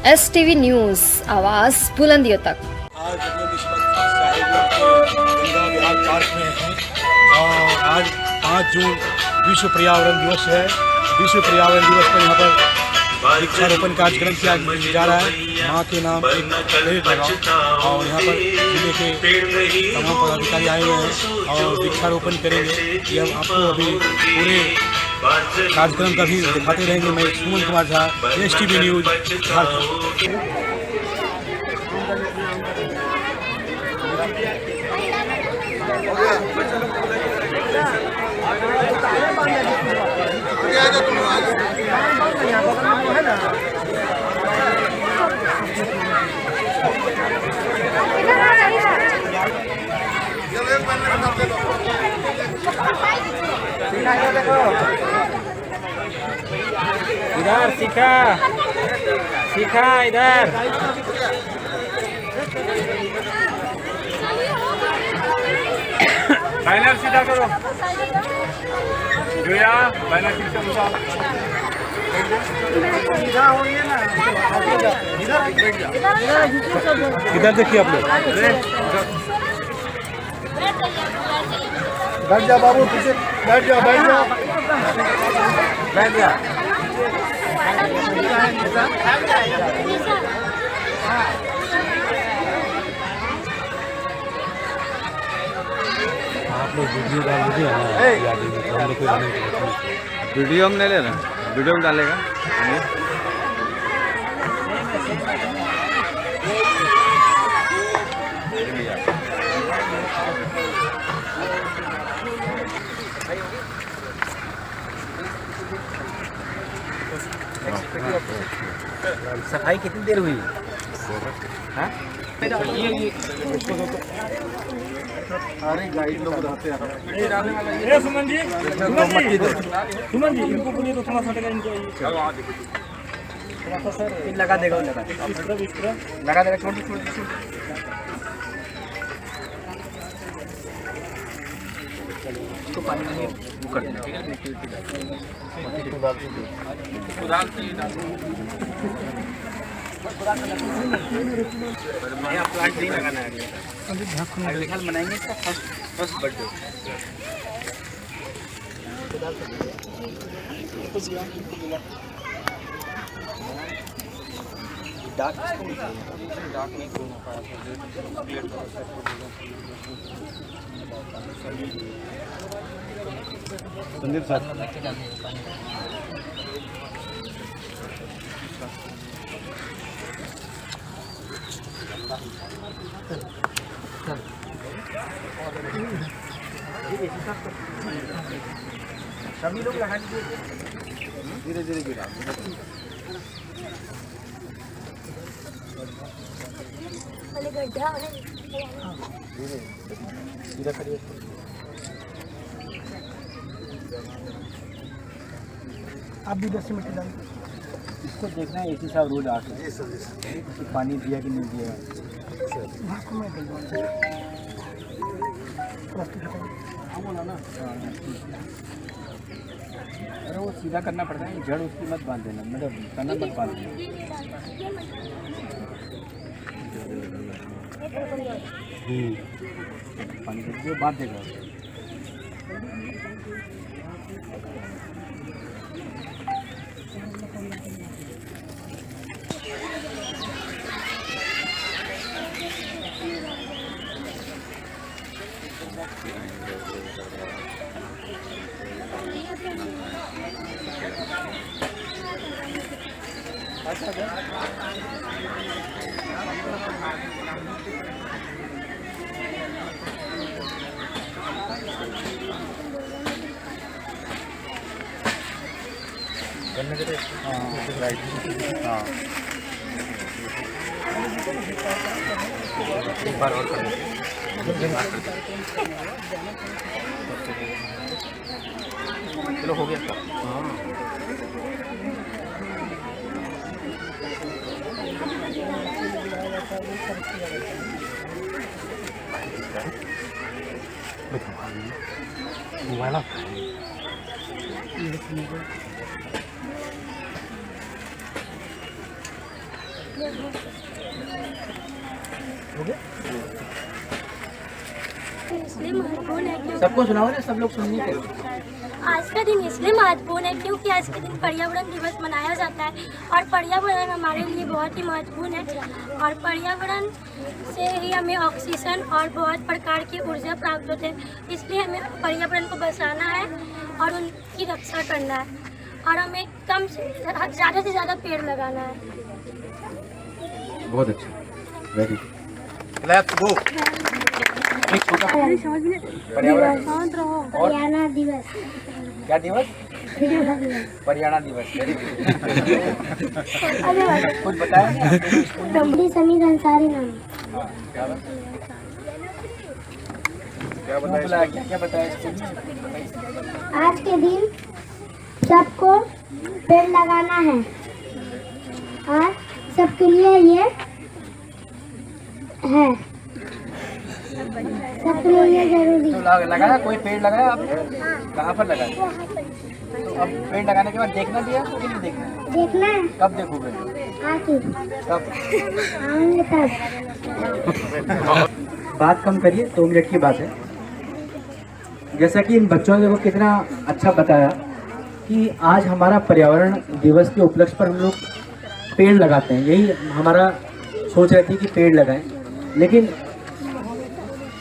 STV news, आवाज़ बुलंदियों तक। आज गंगा विहार पार्क में हैं और आज 5 जून विश्व पर्यावरण दिवस है। विश्व पर्यावरण दिवस पर यहाँ पर वृक्षारोपण कार्यक्रम किया जा रहा है। माँ के नाम एक पेड़ लगाओ और यहाँ पर जिले के तमाम पदाधिकारी आए हुए हैं और वृक्षारोपण करेंगे। ये हम आपको अभी पूरे कार्यक्रम का भी दिखाते रहेंगे। मैं सुमन कुमार झा, STV न्यूज़ झारखंड। इधर सीखा सीखा इधर बैनर सीधा करो जोया बैनर सीधा सीधा होइए ना इधर देखिए आप लोग। बैठ जाओ बाबू, पीछे बैठ जाओ बैठ जाओ बैठ जा आप लोग वीडियो डाल दीजिए हम लोग को वीडियो में नहीं ले रहे, वीडियो में डालेगा। सफाई कितनी देर हुई? हाँ? अरे गाइड लोग रहते हैं। सुमन जी इनको बोलिए तो थोड़ा सा इनको थोड़ा सा सर लगा देगा लगा देगा छोड़ इसको पानी में वो कर देना, ठीक है। प्लांट नहीं लगाना है, अगले साल मनाएंगे इसका फर्स्ट बर्थडे। संदीप सर सभी लोग लगा दीजिए, धीरे धीरे गिरा। सीधा करिए। आप भी 10 मिनट डाल इसको देखना है। इसी साहब रोज आके पानी दिया कि नहीं दिया। बोला ना, अरे वो सीधा करना पड़ता है, जड़ उसकी मत बांध देना, मतलब तना मत बांध देना। पानी दे बांध देगा। हाँ एक बार और करें। चलो हो गया। हाँ मोबाइल इसलिए महत्वपूर्ण है क्योंकि सबको सुनाओ ना, सब लोग सुनिए फिर। आज का दिन इसलिए महत्वपूर्ण है क्योंकि आज के दिन पर्यावरण दिवस मनाया जाता है और पर्यावरण हमारे लिए बहुत ही महत्वपूर्ण है और पर्यावरण से ही हमें ऑक्सीजन और बहुत प्रकार की ऊर्जा प्राप्त होते हैं। इसलिए हमें पर्यावरण को बचाना है और उनकी रक्षा करना है और हमें कम से ज़्यादा पेड़ लगाना है। बहुत अच्छा, वेरी गुड। Let's go. पर्यावरण पर्यावरण दिवस, क्या दिवस? पर्यावरण दिवस, वेरी गुड। कुछ बताया नहीं आपको स्कूल में? एमडी समीर अंसारी नाम। हाँ, क्या बताया? क्या बताया स्कूल में? आज के दिन सबको पेड़ लगाना है और सबके लिए ये है, सबके लिए ये जरूरी तो है। लगाया, कोई पेड़ लगाया आपने? कहाँ पर लगाया? तो अब पेड़ लगाने के बाद देखना भी है कि नहीं देखना है? देखना है कब देखोगे? आके कब? आएंगे तब। बात कम करिए, 2 मिनट की बात है। जैसा कि इन बच्चों ने देखो कितना अच्छा बताया कि आज हमारा पर्यावरण दिवस के उपलक्ष्य पर हम लोग पेड़ लगाते हैं। यही हमारा सोच रही थी कि पेड़ लगाएं, लेकिन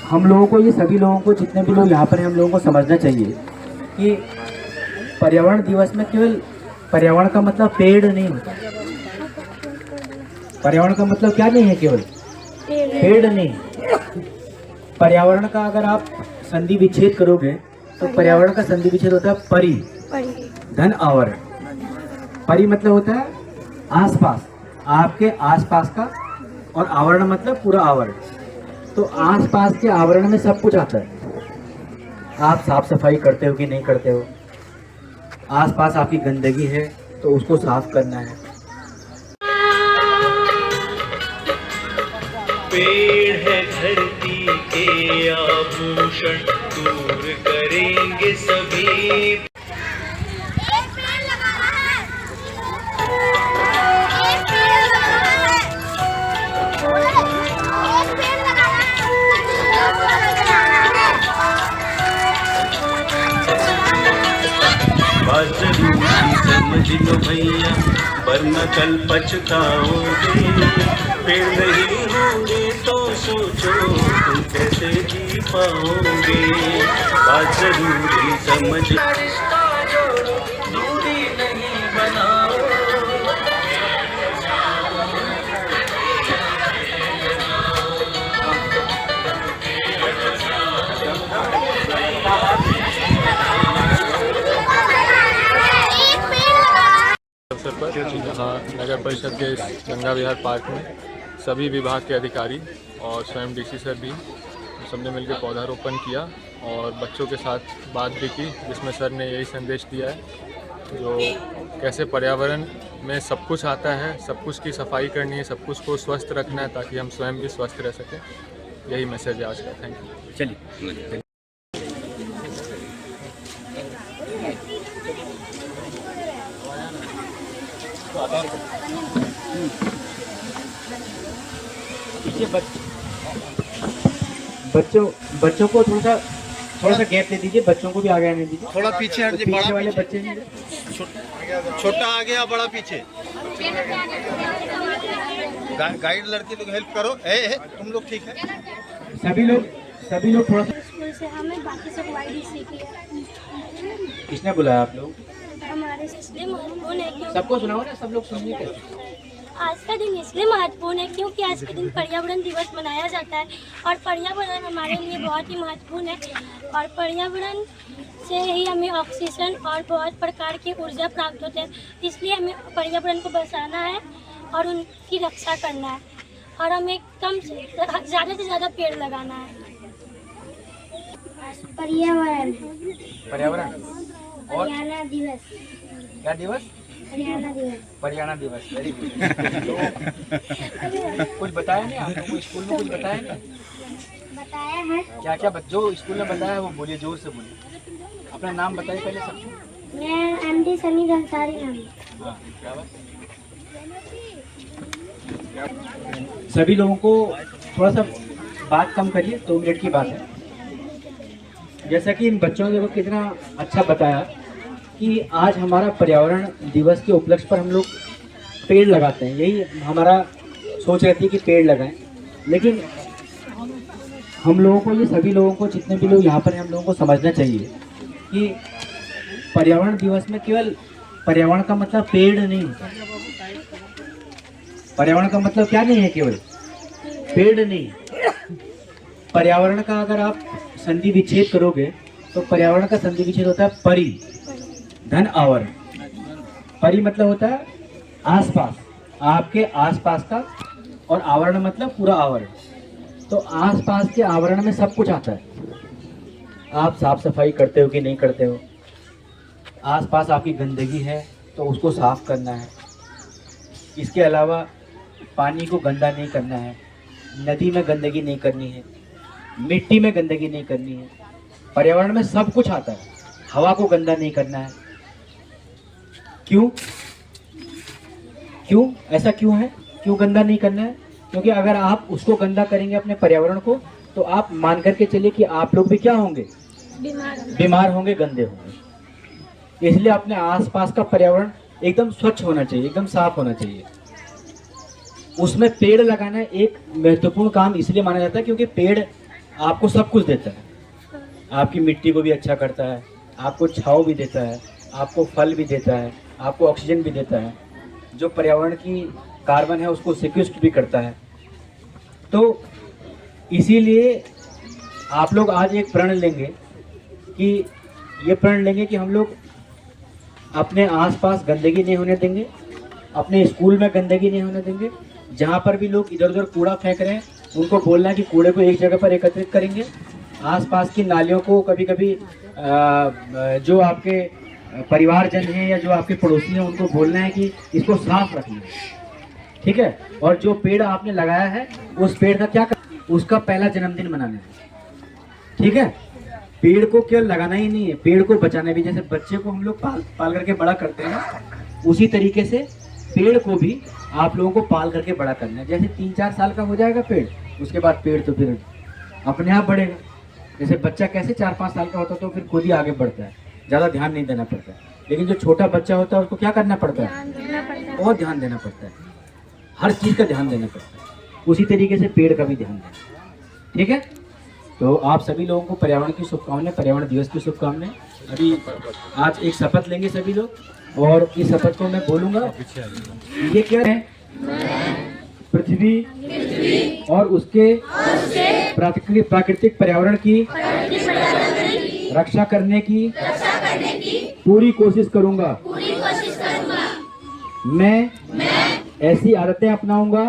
हम लोगों को, ये सभी लोगों को, जितने भी लोग यहाँ पर हैं, हम लोगों को समझना चाहिए कि पर्यावरण दिवस में केवल पर्यावरण का मतलब पेड़ नहीं होता। पर्यावरण का मतलब क्या नहीं है? केवल पेड़ नहीं। पर्यावरण का अगर आप संधि विच्छेद करोगे तो पर्यावरण का संधि विच्छेद होता है परि, धन आवरण। परि मतलब होता है आसपास, आपके आसपास का, और आवरण मतलब पूरा आवरण। तो आसपास के आवरण में सब कुछ आता है। आप साफ सफाई करते हो कि नहीं करते हो? आसपास आपकी गंदगी है तो उसको साफ करना है। पेड़ है धरती के आभूषण, दूर करेंगे सभी। बात जरूरी समझ लो भैया, वरना कल पछताओगे। पेड़ नहीं होंगे तो सोचो तुम कैसे जी पाओगे। बात जरूरी समझ, रिश्ता जोड़ो, दूरी नहीं बनाओ। अवसर पर जहाँ नगर परिषद के इस गंगा विहार पार्क में सभी विभाग के अधिकारी और स्वयं डीसी सर भी सबने मिलकर पौधारोपण किया और बच्चों के साथ बात भी की, जिसमें सर ने यही संदेश दिया है जो कैसे पर्यावरण में सब कुछ आता है, सब कुछ की सफाई करनी है, सब कुछ को स्वस्थ रखना है ताकि हम स्वयं भी स्वस्थ रह सकें। यही मैसेज है आज का। Thank you. चलिए। बच्चों को थोड़ा सा गैप दे दीजिए, बच्चों को भी आगे आने दीजिए। थोड़ा पीछे हट पीछे बड़ा वाले पीछे। बच्चे नहीं, छोटा आ गया, बड़ा पीछे। गाइड लड़के लोग हेल्प करो। तुम लोग ठीक है? सभी लोग थोड़ा सा। स्कूल से हमें बाकी सब वाइडी सीखी है। किसने बुलाया आप लोग? हमारे इसलिए महत्वपूर्ण है क्योंकि सबको सुनाओ ना, सब लोग सुनिए फिर। आज का दिन इसलिए महत्वपूर्ण है क्योंकि आज के दिन पर्यावरण दिवस मनाया जाता है और पर्यावरण हमारे लिए बहुत ही महत्वपूर्ण है और पर्यावरण से ही हमें ऑक्सीजन और बहुत प्रकार की ऊर्जा प्राप्त होते हैं। इसलिए हमें पर्यावरण को बचाना है और उनकी रक्षा करना है और हमें कम से ज़्यादा पेड़ लगाना है। पर्यावरण और पर्यावरण दिवस, क्या दिवस? पर्यावरण दिवस। पर्यावरण दिवस, वेरी गुड। कुछ बताया नहीं आप लोगों को स्कूल में? कुछ बताया नहीं? बताया है। क्या क्या जो स्कूल में बताया है वो बोलिए, जोर से बोलिए। अपना नाम बताइए पहले सबको। मैं एमडी समीर अंसारी नाम। हाँ, क्या बात? सभी लोगों को थोड़ा सा बात कम करिए, 2 मिनट की बात है। जैसा कि इन बच्चों ने देखो कितना अच्छा बताया कि आज हमारा पर्यावरण दिवस के उपलक्ष्य पर हम लोग पेड़ लगाते हैं, यही हमारा सोच रहती है कि पेड़ लगाएं। लेकिन हम लोगों को, ये सभी लोगों को, जितने भी लोग यहाँ पर हैं, हम लोगों को समझना चाहिए कि पर्यावरण दिवस में केवल पर्यावरण का मतलब पेड़ नहीं होता। पर्यावरण का मतलब क्या नहीं है, केवल पेड़ नहीं। पर्यावरण का अगर आप संधि विच्छेद करोगे तो पर्यावरण का संधि विच्छेद होता है परि धन आवरण। परि मतलब होता है आसपास, आपके आसपास का, और आवरण मतलब पूरा आवरण। तो आसपास के आवरण में सब कुछ आता है। आप साफ सफाई करते हो कि नहीं करते हो, आसपास आपकी गंदगी है तो उसको साफ करना है। इसके अलावा पानी को गंदा नहीं करना है, नदी में गंदगी नहीं करनी है, मिट्टी में गंदगी नहीं करनी है। पर्यावरण में सब कुछ आता है। हवा को गंदा नहीं करना है। क्यों ऐसा क्यों है? क्यों गंदा नहीं करना है? क्योंकि अगर आप उसको गंदा करेंगे, अपने पर्यावरण को, तो आप मान करके चलिए कि आप लोग भी क्या होंगे? बीमार होंगे, गंदे होंगे। इसलिए अपने आसपास का पर्यावरण एकदम स्वच्छ होना चाहिए, एकदम साफ होना चाहिए। उसमें पेड़ लगाना एक महत्वपूर्ण काम इसलिए माना जाता है क्योंकि पेड़ आपको सब कुछ देता है। आपकी मिट्टी को भी अच्छा करता है, आपको छांव भी देता है, आपको फल भी देता है, आपको ऑक्सीजन भी देता है, जो पर्यावरण की कार्बन है उसको सिक्वेस्ट भी करता है। तो इसीलिए आप लोग आज एक प्रण लेंगे कि हम लोग अपने आसपास गंदगी नहीं होने देंगे, अपने स्कूल में गंदगी नहीं होने देंगे। जहाँ पर भी लोग इधर उधर कूड़ा फेंक रहे हैं उनको बोलना है कि कूड़े को एक जगह पर एकत्रित करेंगे। आसपास की नालियों को कभी कभी जो आपके परिवारजन हैं या जो आपके पड़ोसी हैं उनको बोलना है कि इसको साफ रखना, ठीक है। और जो पेड़ आपने लगाया है उस पेड़ का क्या उसका पहला जन्मदिन मनाना है, ठीक है। पेड़ को केवल लगाना ही नहीं है, पेड़ को बचाना भी। जैसे बच्चे को हम लोग पाल करके बड़ा करते हैं, उसी तरीके से पेड़ को भी आप लोगों को पाल करके बड़ा करना है। जैसे 3-4 साल का हो जाएगा पेड़, उसके बाद पेड़ तो फिर अपने आप बढ़ेगा। जैसे बच्चा कैसे 4-5 साल का होता है तो फिर खुद ही आगे बढ़ता है, ज़्यादा ध्यान नहीं देना पड़ता है। लेकिन जो छोटा बच्चा होता है उसको क्या करना पड़ता है? बहुत ध्यान देना पड़ता है, हर चीज़ का ध्यान देना पड़ता है। उसी तरीके से पेड़ का भी ध्यान देना, ठीक है। तो आप सभी लोगों को पर्यावरण की शुभकामनाएं, पर्यावरण दिवस की शुभकामनाएं। अभी आज एक शपथ लेंगे सभी लोग, और इस शपथ को मैं बोलूँगा। ये क्या है? पृथ्वी और उसके प्राकृतिक पर्यावरण की रक्षा करने की पूरी कोशिश करूँगा। मैं ऐसी आदतें अपनाऊंगा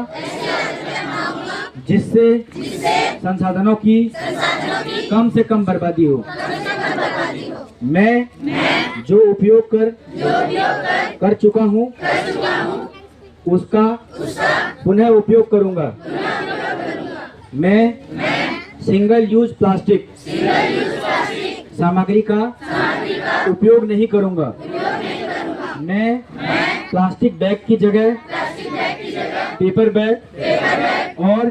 जिससे संसाधनों की कम से कम बर्बादी हो। मैं जो उपयोग कर चुका हूँ उसका पुनः उपयोग करूंगा। मैं सिंगल यूज प्लास्टिक सामग्री का उपयोग नहीं करूंगा। मैं प्लास्टिक बैग की जगह पेपर बैग और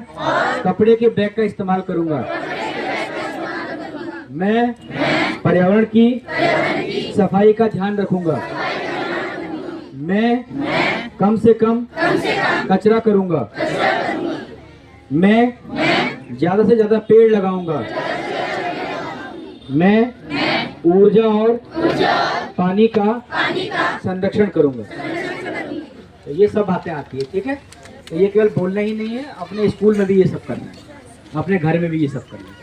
कपड़े के बैग का इस्तेमाल करूंगा। मैं पर्यावरण की सफाई का ध्यान रखूंगा। मैं कम से कम कचरा करूंगा। मैं ज्यादा से ज्यादा पेड़ लगाऊंगा। मैं ऊर्जा और पानी का संरक्षण करूंगा। तो ये सब बातें आती है, ठीक है। तो ये केवल बोलना ही नहीं है, अपने स्कूल में भी ये सब करना है, अपने घर में भी ये सब करना है।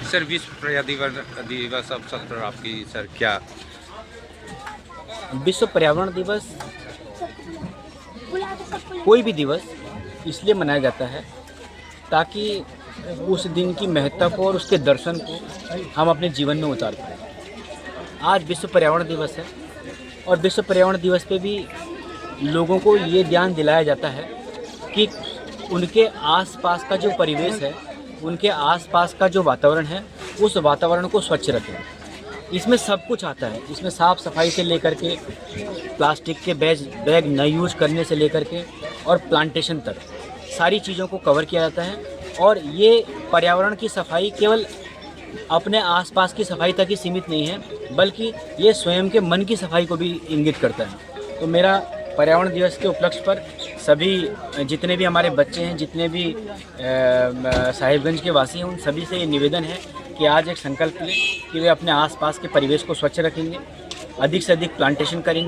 सर विश्व पर्यावरण दिवस अवसर पर आपकी सर क्या? विश्व पर्यावरण दिवस कोई भी दिवस इसलिए मनाया जाता है ताकि उस दिन की महत्ता को और उसके दर्शन को हम अपने जीवन में उतार पाएँ। आज विश्व पर्यावरण दिवस है और विश्व पर्यावरण दिवस पे भी लोगों को ये ध्यान दिलाया जाता है कि उनके आसपास का जो परिवेश है, उनके आसपास का जो वातावरण है, उस वातावरण को स्वच्छ रखें। इसमें सब कुछ आता है। इसमें साफ़ सफाई से लेकर के प्लास्टिक के बैग न यूज करने से लेकर के और प्लांटेशन तक सारी चीज़ों को कवर किया जाता है। और ये पर्यावरण की सफाई केवल अपने आसपास की सफाई तक ही सीमित नहीं है, बल्कि ये स्वयं के मन की सफाई को भी इंगित करता है। तो मेरा पर्यावरण दिवस के उपलक्ष्य पर सभी जितने भी हमारे बच्चे हैं, जितने भी साहिबगंज के वासी हैं, उन सभी से ये निवेदन है कि आज एक संकल्प लें कि वे अपने आसपास के परिवेश को स्वच्छ रखेंगे, अधिक से अधिक प्लांटेशन करेंगे।